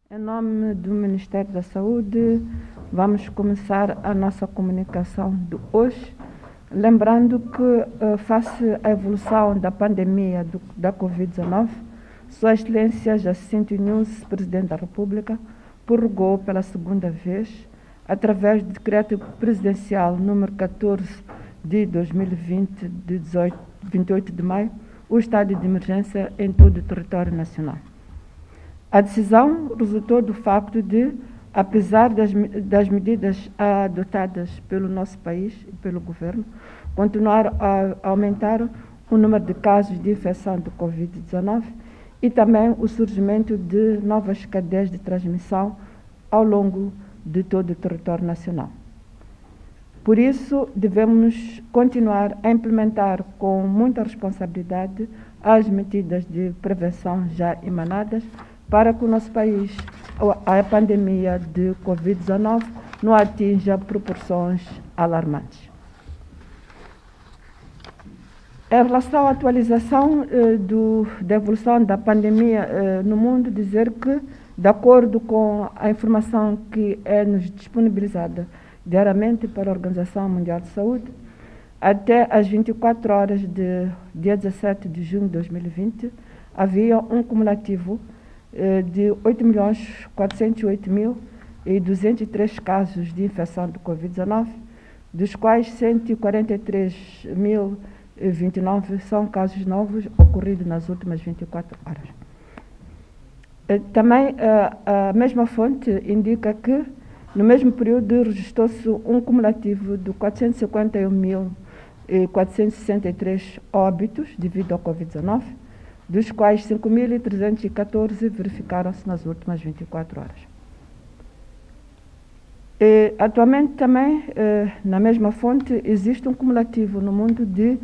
Em nome do Ministério da Saúde, vamos começar a nossa comunicação de hoje, lembrando que, face à evolução da pandemia da Covid-19, Sua Excelência Jacinto Inhosse, Presidente da República, prorrogou pela segunda vez, através do Decreto Presidencial número 14 de 2020, de 28 de maio, o estado de emergência em todo o território nacional. A decisão resultou do facto de, apesar das medidas adotadas pelo nosso país e pelo governo, continuar a aumentar o número de casos de infecção de Covid-19 e também o surgimento de novas cadeias de transmissão ao longo de todo o território nacional. Por isso, devemos continuar a implementar com muita responsabilidade as medidas de prevenção já emanadas para que o nosso país, a pandemia de Covid-19, não atinja proporções alarmantes. Em relação à atualização da evolução da pandemia no mundo, dizer que, de acordo com a informação que nos disponibilizada diariamente pela Organização Mundial de Saúde, até às 24 horas de dia 17 de junho de 2020, havia um cumulativo de 8.408.203 casos de infecção de Covid-19, dos quais 143.029 são casos novos ocorridos nas últimas 24 horas. Também a mesma fonte indica que, no mesmo período, registrou-se um cumulativo de 450.463 óbitos devido ao Covid-19, dos quais 5.314 verificaram-se nas últimas 24 horas. Atualmente também, na mesma fonte, existe um cumulativo no mundo de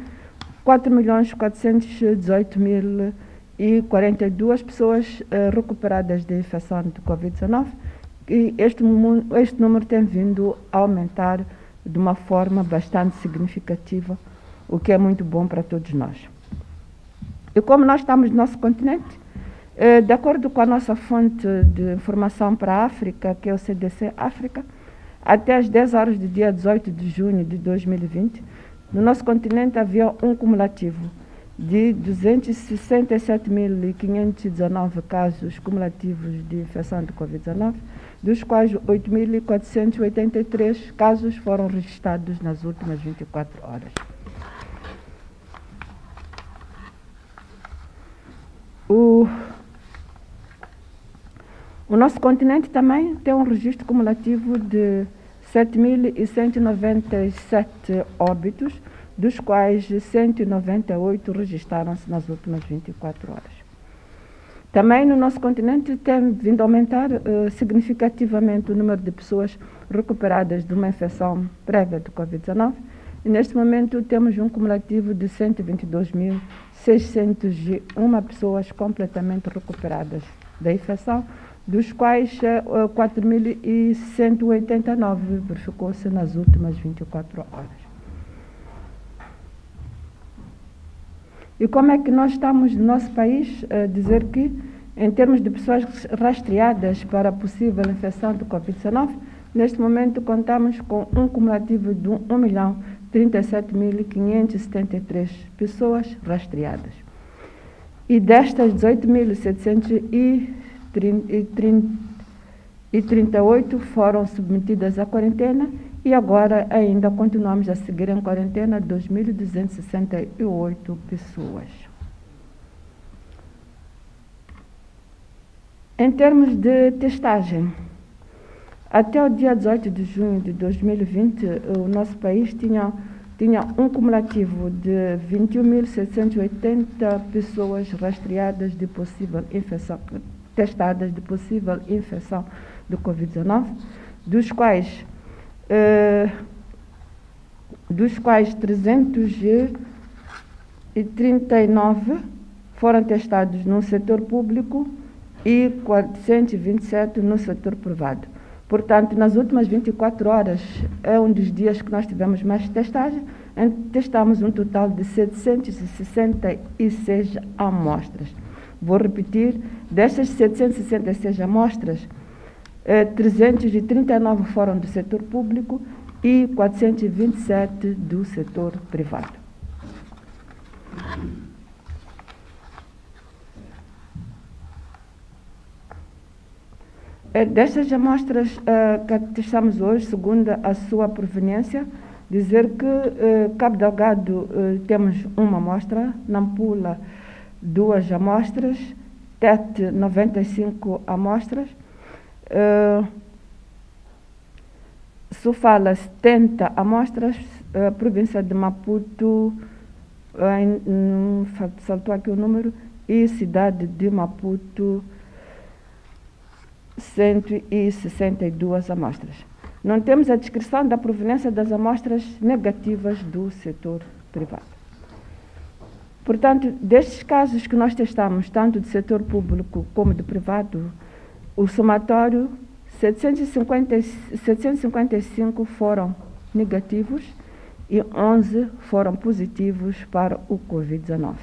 4.418.042 pessoas recuperadas de infecção de Covid-19, e este número tem vindo a aumentar de uma forma bastante significativa, o que é muito bom para todos nós. E como nós estamos no nosso continente, de acordo com a nossa fonte de informação para a África, que é o CDC África, até às 10 horas do dia 18 de junho de 2020, no nosso continente havia um cumulativo de 267.519 casos cumulativos de infecção de Covid-19, dos quais 8.483 casos foram registrados nas últimas 24 horas. O nosso continente também tem um registro cumulativo de 7.197 óbitos, dos quais 198 registraram-se nas últimas 24 horas. Também no nosso continente tem vindo a aumentar significativamente o número de pessoas recuperadas de uma infecção prévia de Covid-19, e neste momento temos um cumulativo de 122.601 pessoas completamente recuperadas da infecção, dos quais 4.189 verificou-se nas últimas 24 horas. E como é que nós estamos no nosso país? Dizer que, em termos de pessoas rastreadas para possível infecção de Covid-19, neste momento contamos com um cumulativo de 1.037.573 pessoas rastreadas. E destas, 18.738 foram submetidas à quarentena, e agora ainda continuamos a seguir em quarentena 2.268 pessoas. Em termos de testagem, até o dia 18 de junho de 2020, o nosso país tinha um cumulativo de 21.780 pessoas rastreadas de possível infecção, testadas de possível infecção do Covid-19, dos quais 339 foram testados no setor público e 427 no setor privado. Portanto, nas últimas 24 horas, é um dos dias que nós tivemos mais testagem. Testamos um total de 766 amostras, Vou repetir, destas 766 amostras, 339 foram do setor público e 427 do setor privado. Destas amostras que testamos hoje, segundo a sua proveniência, dizer que Cabo Delgado temos uma amostra, Nampula 2 amostras, Tete 95 amostras, Sofala 70 amostras, província de Maputo, saltou aqui o número, e cidade de Maputo 162 amostras. Não temos a descrição da proveniência das amostras negativas do setor privado. Portanto, destes casos que nós testamos, tanto do setor público como do privado, o somatório 755 foram negativos e 11 foram positivos para o Covid-19.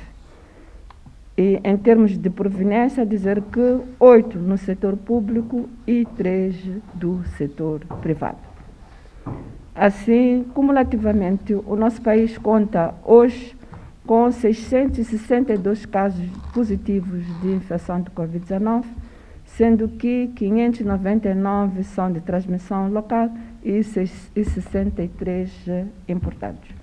E, em termos de proveniência, dizer que 8 no setor público e 3 do setor privado. Assim, cumulativamente, o nosso país conta hoje com 662 casos positivos de infecção de Covid-19, sendo que 599 são de transmissão local e 63 importados.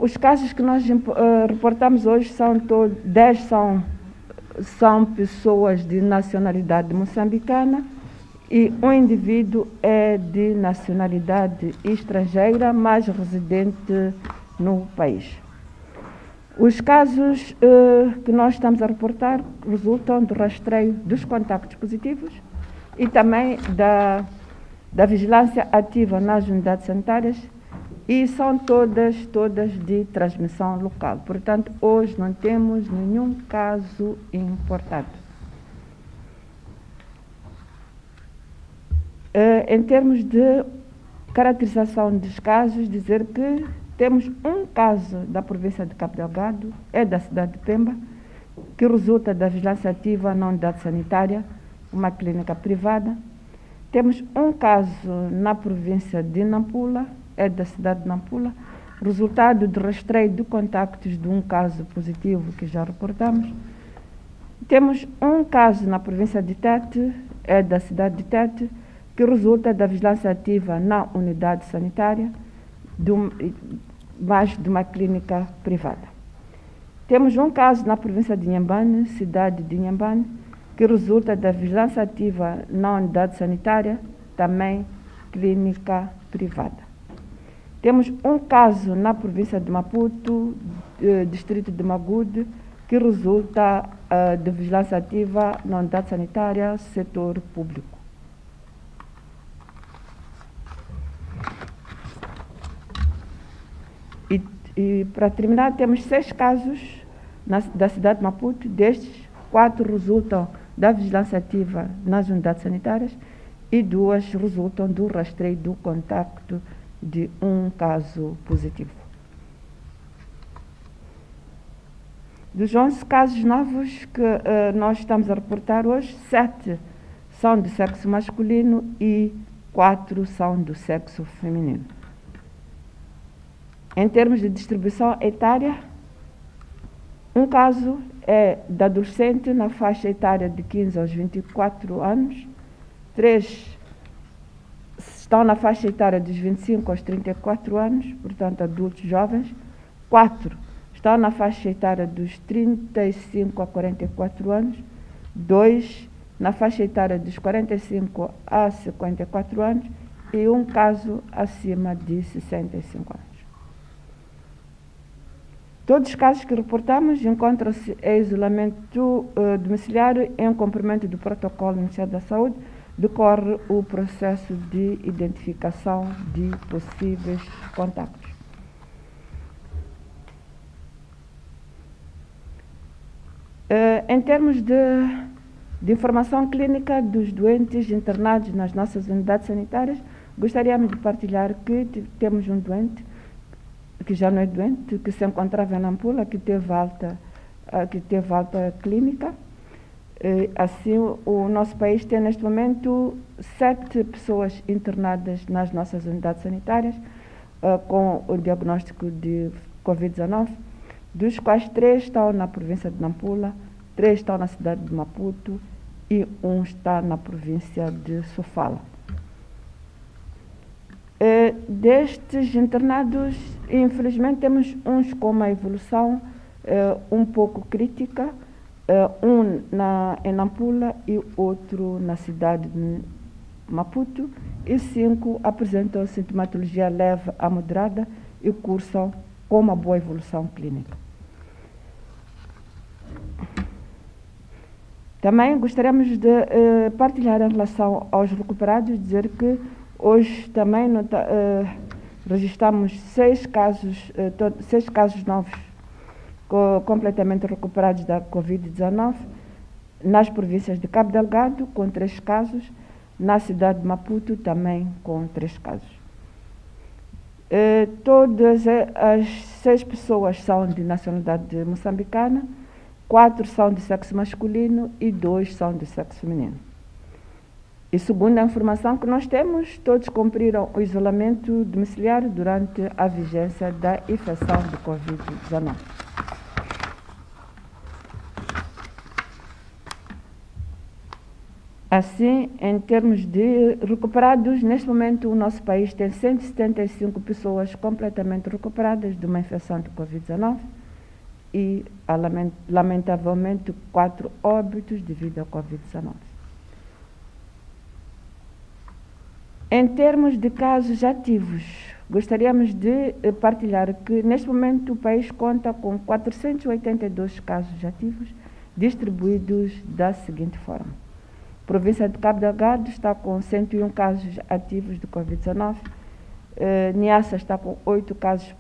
Os casos que nós reportamos hoje são 10 são pessoas de nacionalidade moçambicana e um indivíduo é de nacionalidade estrangeira, mas residente no país. Os casos que nós estamos a reportar resultam do rastreio dos contactos positivos e também da vigilância ativa nas unidades sanitárias, e são todas de transmissão local. Portanto, hoje não temos nenhum caso importado. Em termos de caracterização dos casos, dizer que temos um caso da província de Cabo Delgado, é da cidade de Pemba, que resulta da vigilância ativa na unidade sanitária, uma clínica privada. Temos um caso na província de Nampula, é da cidade de Nampula, resultado do rastreio de contactos de um caso positivo que já reportamos. Temos um caso na província de Tete, é da cidade de Tete, que resulta da vigilância ativa na unidade sanitária, mais de uma clínica privada. Temos um caso na província de Inhambane, cidade de Inhambane, que resulta da vigilância ativa na unidade sanitária, também clínica privada. Temos um caso na província de Maputo, distrito de Magude, que resulta de vigilância ativa na unidade sanitária, setor público. E para terminar, temos 6 casos da cidade de Maputo, destes 4 resultam da vigilância ativa nas unidades sanitárias e 2 resultam do rastreio do contacto de um caso positivo. Dos 11 casos novos que nós estamos a reportar hoje, 7 são do sexo masculino e 4 são do sexo feminino. Em termos de distribuição etária, um caso é da adolescente na faixa etária de 15 aos 24 anos, 3 estão na faixa etária dos 25 aos 34 anos, portanto adultos jovens, 4 estão na faixa etária dos 35 a 44 anos, 2 na faixa etária dos 45 a 54 anos e um caso acima de 65 anos. Todos os casos que reportamos encontram-se em isolamento domiciliário em cumprimento do protocolo do Ministério da Saúde. Decorre o processo de identificação de possíveis contactos. Em termos de informação clínica dos doentes internados nas nossas unidades sanitárias, gostaríamos de partilhar que temos um doente que já não é doente, que se encontrava em Nampula, que teve alta clínica. Assim, o nosso país tem neste momento 7 pessoas internadas nas nossas unidades sanitárias com o diagnóstico de Covid-19, dos quais 3 estão na província de Nampula, 3 estão na cidade de Maputo e 1 está na província de Sofala. Destes internados, infelizmente, temos uns com uma evolução um pouco crítica, um em Nampula e outro na cidade de Maputo, e 5 apresentam sintomatologia leve a moderada e cursam com uma boa evolução clínica. Também gostaríamos de partilhar em relação aos recuperados, dizer que hoje também registramos 6 casos novos completamente recuperados da Covid-19 nas províncias de Cabo Delgado, com 3 casos, na cidade de Maputo também com 3 casos. Todas as 6 pessoas são de nacionalidade moçambicana, 4 são de sexo masculino e 2 são de sexo feminino. E segundo a informação que nós temos, todos cumpriram o isolamento domiciliar durante a vigência da infecção de Covid-19. Assim, em termos de recuperados, neste momento o nosso país tem 175 pessoas completamente recuperadas de uma infecção de Covid-19 e, lamentavelmente, 4 óbitos devido à Covid-19. Em termos de casos ativos, gostaríamos de partilhar que, neste momento, o país conta com 482 casos ativos, distribuídos da seguinte forma. A província de Cabo Delgado está com 101 casos ativos de Covid-19, Niassa está com 8 casos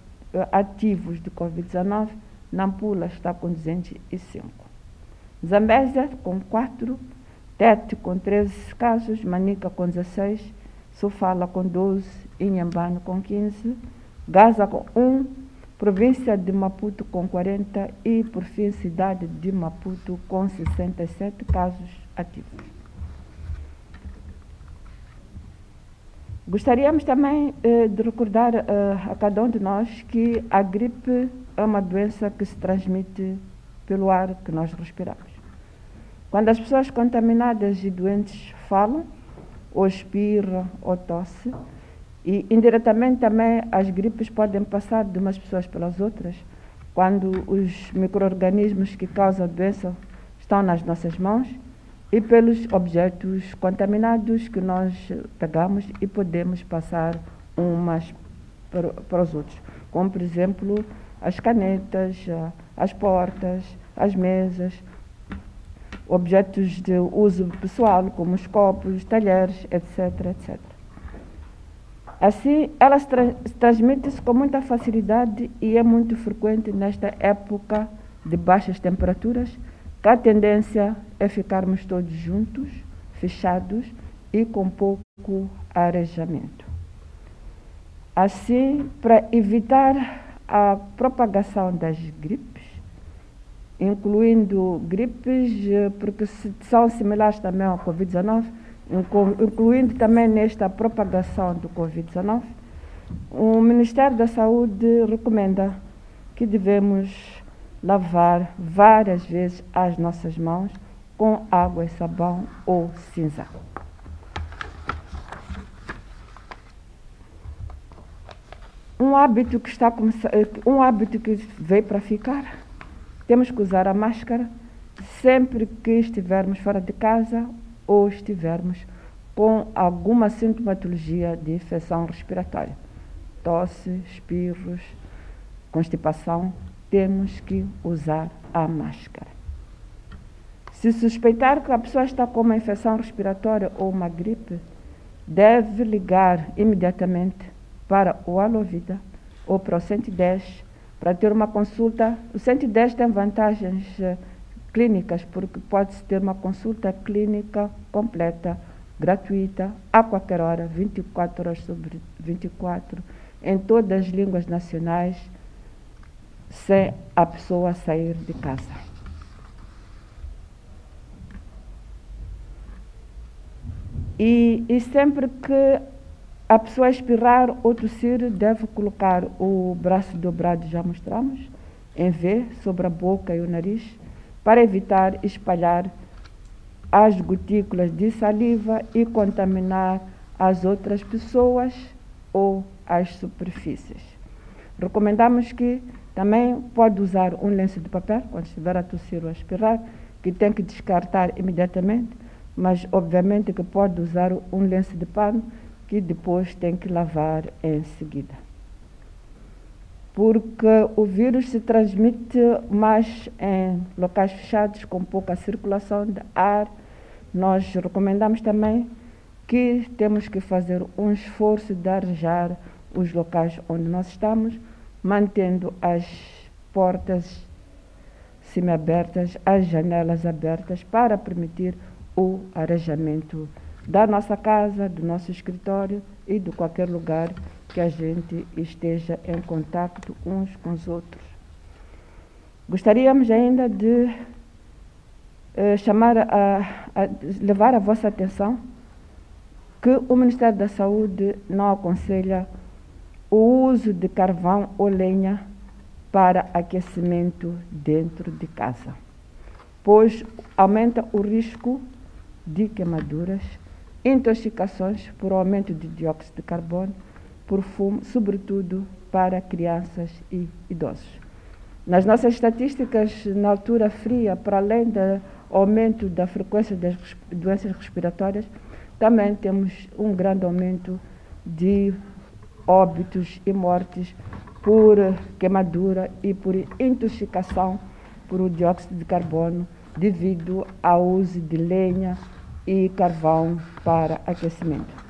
ativos de Covid-19, Nampula está com 205. Zambésia com 4, Tete com 13 casos, Manica com 16, Sofala com 12, Inhambane com 15, Gaza com 1, província de Maputo com 40 e, por fim, cidade de Maputo com 67 casos ativos. Gostaríamos também de recordar a cada um de nós que a gripe é uma doença que se transmite pelo ar que nós respiramos. Quando as pessoas contaminadas e doentes falam, ou espirram, ou tossem, e indiretamente também as gripes podem passar de umas pessoas pelas outras, quando os micro-organismos que causam a doença estão nas nossas mãos e pelos objetos contaminados que nós pegamos e podemos passar umas para os outros, como, por exemplo, as canetas, as portas, as mesas, objetos de uso pessoal, como os copos, os talheres, etc, etc. Assim, ela se transmite-se com muita facilidade e é muito frequente nesta época de baixas temperaturas, que a tendência é ficarmos todos juntos, fechados e com pouco arejamento. Assim, para evitar a propagação das gripes, incluindo gripes, porque são similares também ao Covid-19, incluindo também nesta propagação do Covid-19, o Ministério da Saúde recomenda que devemos lavar várias vezes as nossas mãos com água e sabão ou cinza. Um hábito que veio para ficar. Temos que usar a máscara sempre que estivermos fora de casa ou estivermos com alguma sintomatologia de infecção respiratória. Tosse, espirros, constipação, temos que usar a máscara. Se suspeitar que a pessoa está com uma infecção respiratória ou uma gripe, deve ligar imediatamente para o Alô Vida ou para o 110 para ter uma consulta. O 110 tem vantagens clínicas, porque pode-se ter uma consulta clínica completa, gratuita, a qualquer hora, 24 horas sobre 24, em todas as línguas nacionais, sem a pessoa sair de casa. E sempre que a pessoa espirrar ou tossir, deve colocar o braço dobrado, já mostramos, em V, sobre a boca e o nariz, para evitar espalhar as gotículas de saliva e contaminar as outras pessoas ou as superfícies. Recomendamos que também pode usar um lenço de papel, quando estiver a tossir ou a espirrar, que tem que descartar imediatamente, mas obviamente que pode usar um lenço de pano, que depois tem que lavar em seguida. Porque o vírus se transmite mais em locais fechados, com pouca circulação de ar. Nós recomendamos também que temos que fazer um esforço de arejar os locais onde nós estamos, mantendo as portas semiabertas, as janelas abertas, para permitir o arejamento da nossa casa, do nosso escritório e de qualquer lugar que a gente esteja em contato uns com os outros. Gostaríamos ainda de levar a vossa atenção que o Ministério da Saúde não aconselha o uso de carvão ou lenha para aquecimento dentro de casa, pois aumenta o risco de queimaduras, intoxicações por aumento de dióxido de carbono, por fumo, sobretudo para crianças e idosos. Nas nossas estatísticas, na altura fria, para além do aumento da frequência das doenças respiratórias, também temos um grande aumento de óbitos e mortes por queimadura e por intoxicação por dióxido de carbono, devido ao uso de lenha e carvão para aquecimento.